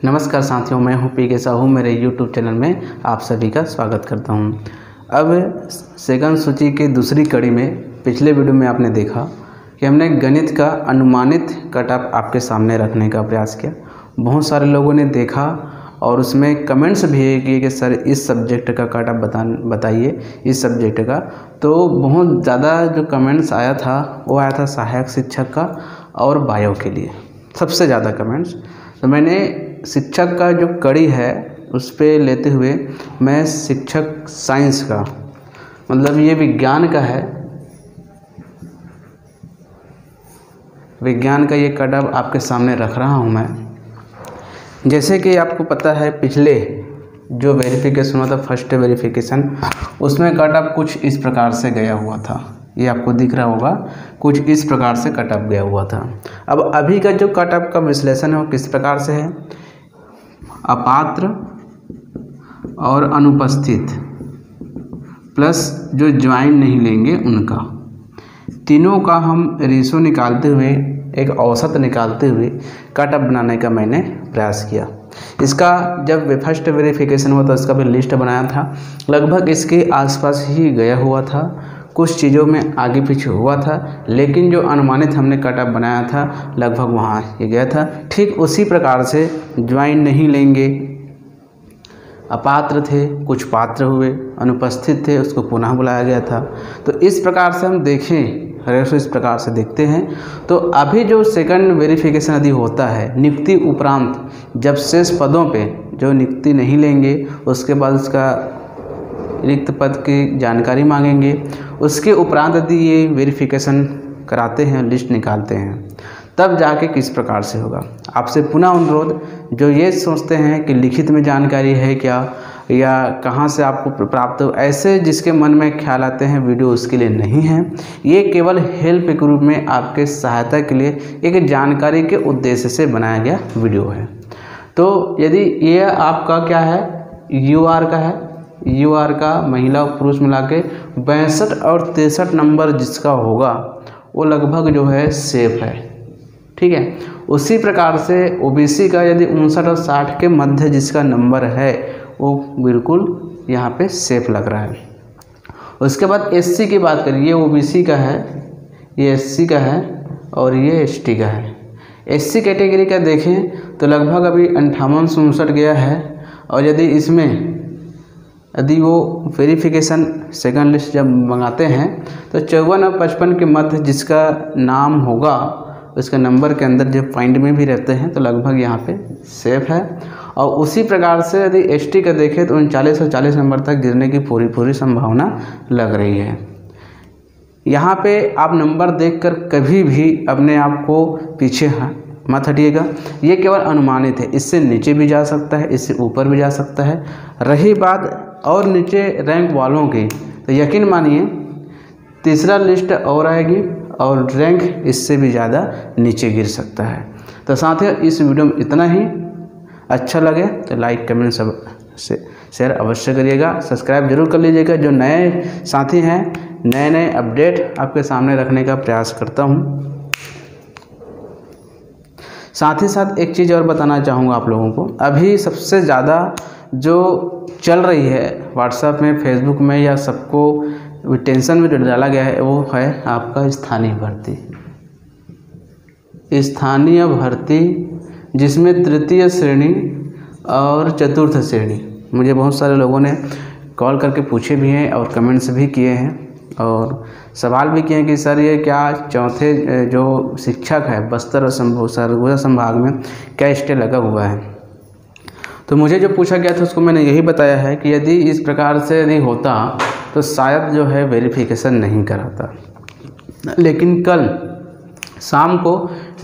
नमस्कार साथियों, मैं हूं पी के साहू। मेरे यूट्यूब चैनल में आप सभी का स्वागत करता हूं। अब सेकंड सूची की दूसरी कड़ी में पिछले वीडियो में आपने देखा कि हमने गणित का अनुमानित कट ऑफ आपके सामने रखने का प्रयास किया। बहुत सारे लोगों ने देखा और उसमें कमेंट्स भी किए कि सर इस सब्जेक्ट का कट ऑफ बताइए इस सब्जेक्ट का। तो बहुत ज़्यादा जो कमेंट्स आया था वो आया था सहायक शिक्षक का और बायो के लिए, सबसे ज़्यादा कमेंट्स। तो मैंने शिक्षक का जो कड़ी है उस पर लेते हुए मैं शिक्षक साइंस का, मतलब ये विज्ञान का है, विज्ञान का ये कट ऑफ आपके सामने रख रहा हूँ मैं। जैसे कि आपको पता है पिछले जो वेरिफिकेशन हुआ था, फर्स्ट वेरिफिकेशन, उसमें कट ऑफ कुछ इस प्रकार से गया हुआ था। ये आपको दिख रहा होगा, कुछ इस प्रकार से कट ऑफ गया हुआ था। अब अभी का जो कट ऑफ का विश्लेषण है वो किस प्रकार से है, अपात्र और अनुपस्थित प्लस जो ज्वाइन नहीं लेंगे उनका, तीनों का हम रेशो निकालते हुए, एक औसत निकालते हुए कट ऑफ बनाने का मैंने प्रयास किया। इसका जब फर्स्ट वेरिफिकेशन हुआ था इसका भी लिस्ट बनाया था, लगभग इसके आसपास ही गया हुआ था। कुछ चीज़ों में आगे पीछे हुआ था, लेकिन जो अनुमानित हमने कट ऑफ बनाया था लगभग वहाँ ये गया था। ठीक उसी प्रकार से ज्वाइन नहीं लेंगे, अपात्र थे, कुछ पात्र हुए, अनुपस्थित थे, उसको पुनः बुलाया गया था। तो इस प्रकार से हम देखें, रेशो इस प्रकार से देखते हैं। तो अभी जो सेकंड वेरिफिकेशन यदि होता है नियुक्ति उपरांत, जब शेष पदों पे जो नियुक्ति नहीं लेंगे उसके बाद उसका रिक्त पद की जानकारी मांगेंगे, उसके उपरांत यदि ये वेरिफिकेशन कराते हैं, लिस्ट निकालते हैं, तब जाके किस प्रकार से होगा। आपसे पुनः अनुरोध, जो ये सोचते हैं कि लिखित में जानकारी है क्या या कहाँ से आपको प्राप्त हो, ऐसे जिसके मन में ख्याल आते हैं, वीडियो उसके लिए नहीं है। ये केवल हेल्प के रूप में आपके सहायता के लिए एक जानकारी के उद्देश्य से बनाया गया वीडियो है। तो यदि ये आपका क्या है, यूआर का है, यूआर का महिला और पुरुष मिला के 62 और 63 नंबर जिसका होगा वो लगभग जो है सेफ है, ठीक है। उसी प्रकार से ओबीसी का यदि 59 और 60 के मध्य जिसका नंबर है वो बिल्कुल यहाँ पे सेफ लग रहा है। उसके बाद एससी की बात करें, ये ओबीसी का है, ये एससी का है और ये एसटी का है। एससी कैटेगरी का देखें तो लगभग अभी 58-59 गया है। और यदि इसमें यदि वो वेरिफिकेशन सेकंड लिस्ट जब मंगाते हैं तो 54 और 55 के मध्य जिसका नाम होगा उसके नंबर के अंदर जो पॉइंट में भी रहते हैं तो लगभग यहाँ पे सेफ है। और उसी प्रकार से यदि एसटी का देखें तो 39 और 40 नंबर तक गिरने की पूरी संभावना लग रही है। यहाँ पे आप नंबर देखकर कभी भी अपने आप को पीछे मत हटिएगा। ये केवल अनुमानित है, इससे नीचे भी जा सकता है, इससे ऊपर भी जा सकता है। रही बात और नीचे रैंक वालों की, तो यकीन मानिए तीसरा लिस्ट और आएगी और रैंक इससे भी ज़्यादा नीचे गिर सकता है। तो साथियों, इस वीडियो में इतना ही। अच्छा लगे तो लाइक कमेंट सब से शेयर अवश्य करिएगा, सब्सक्राइब जरूर कर लीजिएगा। जो नए साथी हैं, नए अपडेट आपके सामने रखने का प्रयास करता हूँ। साथ ही साथ एक चीज़ और बताना चाहूँगा आप लोगों को, अभी सबसे ज़्यादा जो चल रही है व्हाट्सएप में, फेसबुक में, या सबको टेंशन में जो डाला गया है वो है आपका स्थानीय भर्ती। स्थानीय भर्ती जिसमें तृतीय श्रेणी और चतुर्थ श्रेणी, मुझे बहुत सारे लोगों ने कॉल करके पूछे भी हैं और कमेंट्स भी किए हैं और सवाल भी किए हैं कि सर ये क्या चौथे जो शिक्षक है बस्तर और सरगुजा संभाग में क्या स्टे लगा हुआ है। तो मुझे जो पूछा गया था उसको मैंने यही बताया है कि यदि इस प्रकार से यदि होता तो शायद जो है वेरिफिकेशन नहीं कराता। लेकिन कल शाम को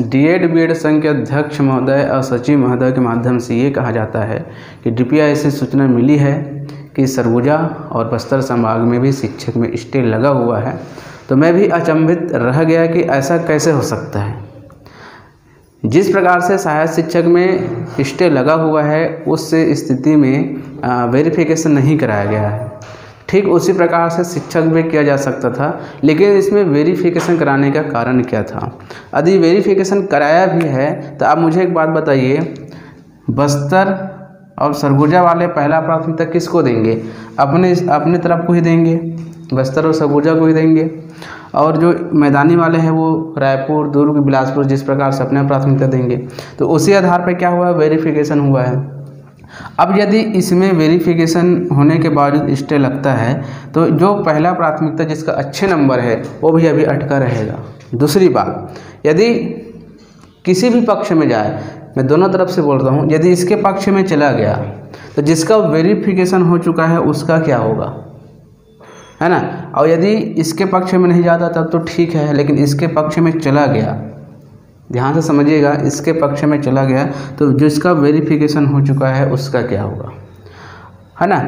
डीएड बीएड संघ के अध्यक्ष महोदय और सचिव महोदय के माध्यम से ये कहा जाता है कि डीपीआई से सूचना मिली है कि सरगुजा और बस्तर संभाग में भी शिक्षक में स्टे लगा हुआ है। तो मैं भी अचंभित रह गया कि ऐसा कैसे हो सकता है। जिस प्रकार से सहायक शिक्षक में स्टे लगा हुआ है उस स्थिति में वेरिफिकेशन नहीं कराया गया है, ठीक उसी प्रकार से शिक्षक भी किया जा सकता था। लेकिन इसमें वेरिफिकेशन कराने का कारण क्या था? यदि वेरिफिकेशन कराया भी है तो आप मुझे एक बात बताइए, बस्तर और सरगुजा वाले पहला प्राथमिकता किसको देंगे? अपने तरफ को ही देंगे, बस्तर और सरगुजा को ही देंगे। और जो मैदानी वाले हैं वो रायपुर, दुर्ग, बिलासपुर जिस प्रकार से अपने प्राथमिकता देंगे। तो उसी आधार पर क्या हुआ है, वेरिफिकेशन हुआ है। अब यदि इसमें वेरिफिकेशन होने के बावजूद स्टे लगता है तो जो पहला प्राथमिकता जिसका अच्छे नंबर है वो भी अभी अटका रहेगा। दूसरी बात, यदि किसी भी पक्ष में जाए, मैं दोनों तरफ से बोल रहा हूँ, यदि इसके पक्ष में चला गया तो जिसका वेरिफिकेशन हो चुका है उसका क्या होगा, है ना। और यदि इसके पक्ष में नहीं जाता तब तो ठीक है, लेकिन इसके पक्ष में चला गया, ध्यान से समझिएगा, इसके पक्ष में चला गया तो जिसका वेरिफिकेशन हो चुका है उसका क्या होगा, है ना।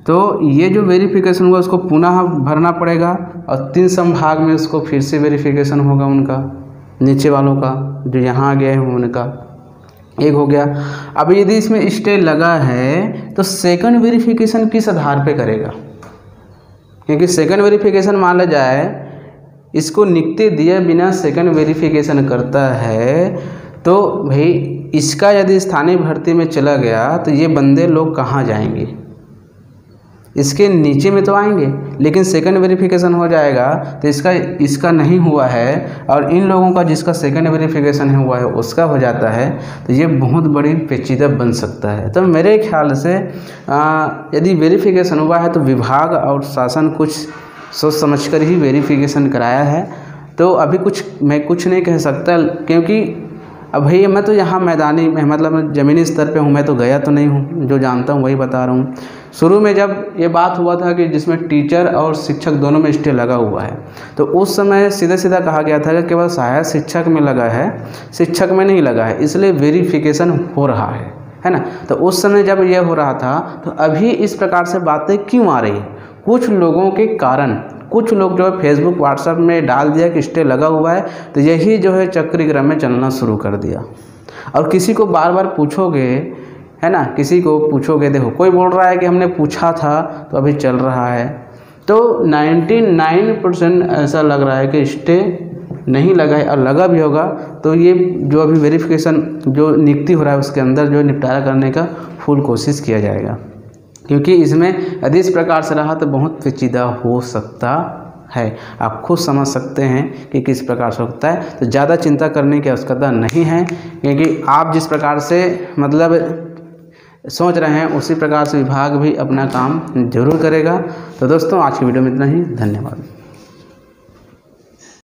तो ये जो वेरिफिकेशन हुआ उसको पुनः भरना पड़ेगा और 3 संभाग में उसको फिर से वेरिफिकेशन होगा उनका, नीचे वालों का जो यहाँ गए हैं उनका। एक हो गया। अब यदि इसमें स्टे लगा है तो सेकंड वेरिफिकेशन किस आधार पे करेगा, क्योंकि सेकंड वेरिफिकेशन मान लिया जाए इसको नियुक्ति दिए बिना सेकंड वेरिफिकेशन करता है तो भाई इसका यदि स्थानीय भर्ती में चला गया तो ये बंदे लोग कहाँ जाएंगे, इसके नीचे में तो आएंगे, लेकिन सेकंड वेरिफिकेशन हो जाएगा तो इसका नहीं हुआ है और इन लोगों का जिसका सेकंड वेरिफिकेशन हुआ है उसका हो जाता है, तो ये बहुत बड़ी पेचीदा बन सकता है। तो मेरे ख्याल से यदि वेरिफिकेशन हुआ है तो विभाग और शासन कुछ सोच समझकर ही वेरिफिकेशन कराया है। तो अभी मैं कुछ नहीं कह सकता, क्योंकि अब भाई मैं तो यहाँ मैदानी में मतलब ज़मीनी स्तर पे हूँ, मैं तो गया तो नहीं हूँ, जो जानता हूँ वही बता रहा हूँ। शुरू में जब ये बात हुआ था कि जिसमें टीचर और शिक्षक दोनों में स्टे लगा हुआ है तो उस समय सीधा सीधा कहा गया था कि केवल सहायक शिक्षक में लगा है, शिक्षक में नहीं लगा है, इसलिए वेरिफिकेशन हो रहा है ना। तो उस समय जब यह हो रहा था तो अभी इस प्रकार से बातें क्यों आ रही, कुछ लोगों के कारण, कुछ लोग जो है फेसबुक व्हाट्सएप में डाल दिया कि स्टे लगा हुआ है, तो यही जो है चक्रक्रम में चलना शुरू कर दिया। और किसी को बार बार पूछोगे, है ना, किसी को पूछोगे, देखो कोई बोल रहा है कि हमने पूछा था तो अभी चल रहा है, तो 99% ऐसा लग रहा है कि स्टे नहीं लगा है, और लगा भी होगा तो ये जो अभी वेरिफिकेशन जो नियुक्ति हो रहा है उसके अंदर जो निपटारा करने का फुल कोशिश किया जाएगा, क्योंकि इसमें यदि इस प्रकार से रहा तो बहुत पेचीदा हो सकता है। आप खुद समझ सकते हैं कि किस प्रकार से होता है। तो ज़्यादा चिंता करने की आवश्यकता नहीं है, क्योंकि आप जिस प्रकार से मतलब सोच रहे हैं उसी प्रकार से विभाग भी अपना काम जरूर करेगा। तो दोस्तों आज की वीडियो में इतना ही, धन्यवाद।